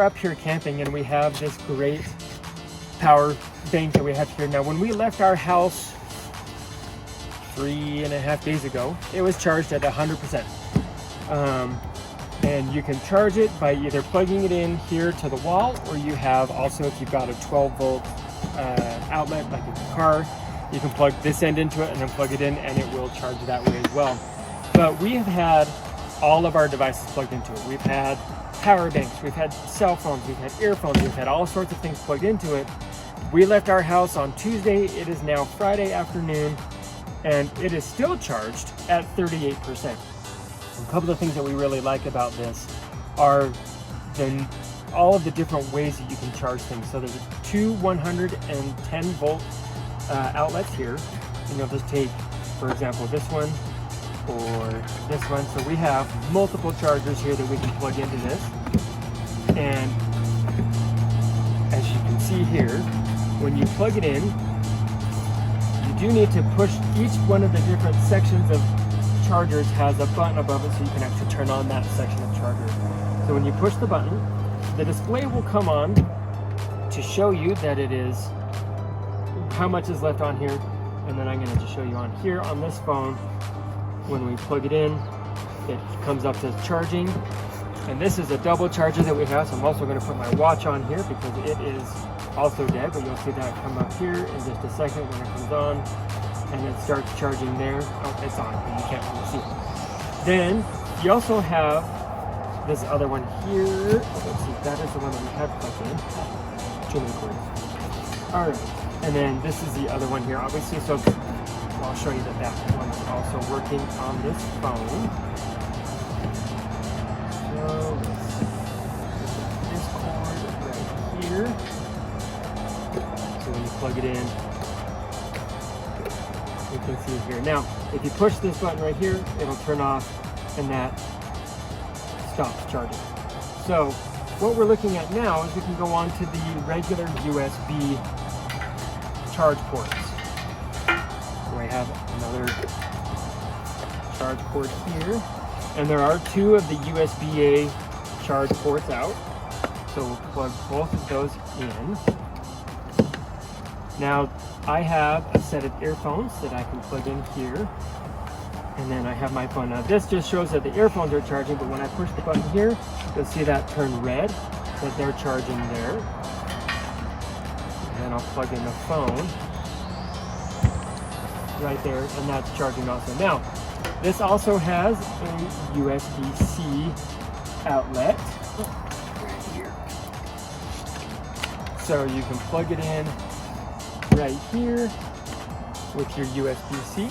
are up here camping and we have this great power bank that we have here. Now, when we left our house 3.5 days ago, it was charged at 100%. And you can charge it by either plugging it in here to the wall, or you have also, if you've got a 12-volt outlet like in your car, you can plug this end into it and then plug it in, and it will charge that way as well. But we have had all of our devices plugged into it. We've had power banks, we've had cell phones, we've had earphones, we've had all sorts of things plugged into it. We left our house on Tuesday. It is now Friday afternoon, and it is still charged at 38%. A couple of things that we really like about this are all of the different ways that you can charge things. So there's two 110 volt outlets here, and you'll just take, for example, this one or this one. So we have multiple chargers here that we can plug into this. And as you can see here, when you plug it in, you do need to push each one of the different sections of chargers has a button above it, so you can actually turn on that section of charger. So when you push the button, the display will come on to show you that it is how much is left on here. And then I'm going to just show you on here on this phone, when we plug it in, it comes up to charging. And this is a double charger that we have, so I'm also going to put my watch on here because it is also dead, but you'll see that come up here in just a second when it comes on, and it starts charging there. Oh, it's on, but you can't really see it. Then you also have this other one here. Let's see, that is the one that we have plugged in. Too many cords. All right, and then this is the other one here, obviously. So I'll show you that one is also working on this phone. So let's put this cord right here. So when you plug it in, you can see it here. Now, if you push this button right here, it'll turn off, and that stops charging. So what we're looking at now is we can go on to the regular USB charge ports. So I have another charge port here, and there are two of the USB-A charge ports out. So we'll plug both of those in. Now I have a set of earphones that I can plug in here, and then I have my phone. Now this just shows that the earphones are charging, but when I push the button here, you'll see that turn red, that they're charging there. And then I'll plug in the phone right there, and that's charging also. Now, this also has a USB-C outlet right here. So you can plug it in right here with your USB-C.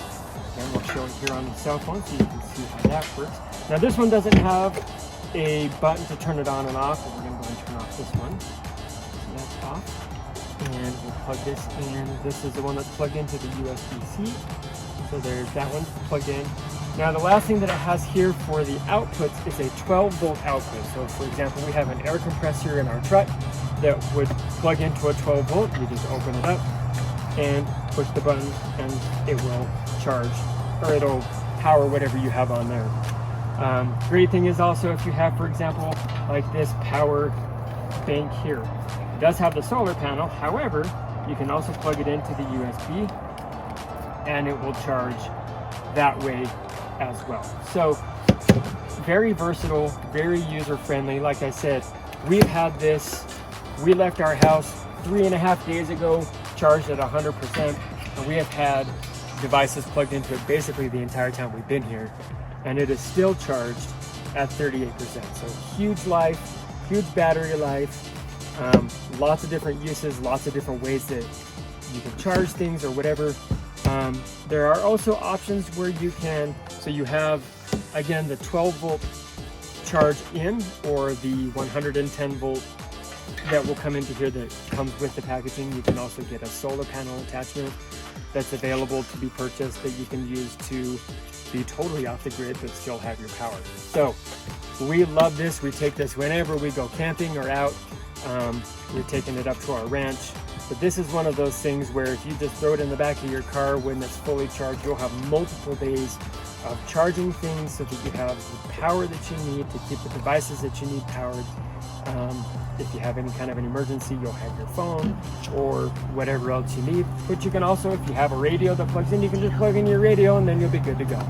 And we'll show it here on the cell phone so you can see how that works. Now this one doesn't have a button to turn it on and off, but we're going to go and turn off this one. So that's off. And we'll plug this in. This is the one that's plugged into the USB-C. So there's that one plugged in. Now the last thing that it has here for the outputs is a 12-volt output. So for example, we have an air compressor in our truck that would plug into a 12-volt. You just open it up and push the button, and it will charge, or it'll power whatever you have on there. Great thing is also if you have, for example, like this power bank here. It does have the solar panel, however, you can also plug it into the USB and it will charge that way as well. So very versatile, very user-friendly. Like I said, we've had this, we left our house 3.5 days ago, charged at 100%, and we have had devices plugged into it basically the entire time we've been here, and it is still charged at 38%. So huge life, huge battery life, lots of different uses, lots of different ways that you can charge things or whatever. There are also options where you can, so you have, again, the 12-volt charge in, or the 110 volt that will come into here that comes with the packaging. You can also get a solar panel attachment that's available to be purchased that you can use to be totally off the grid but still have your power. So we love this. We take this whenever we go camping or out. We're taking it up to our ranch. But this is one of those things where if you just throw it in the back of your car when it's fully charged, you'll have multiple days of charging things so that you have the power that you need to keep the devices that you need powered, If you have any kind of an emergency, you'll have your phone or whatever else you need. But you can also, if you have a radio that plugs in, you can just plug in your radio and then you'll be good to go.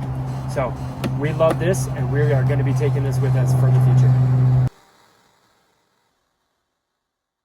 So we love this, and we are going to be taking this with us for the future.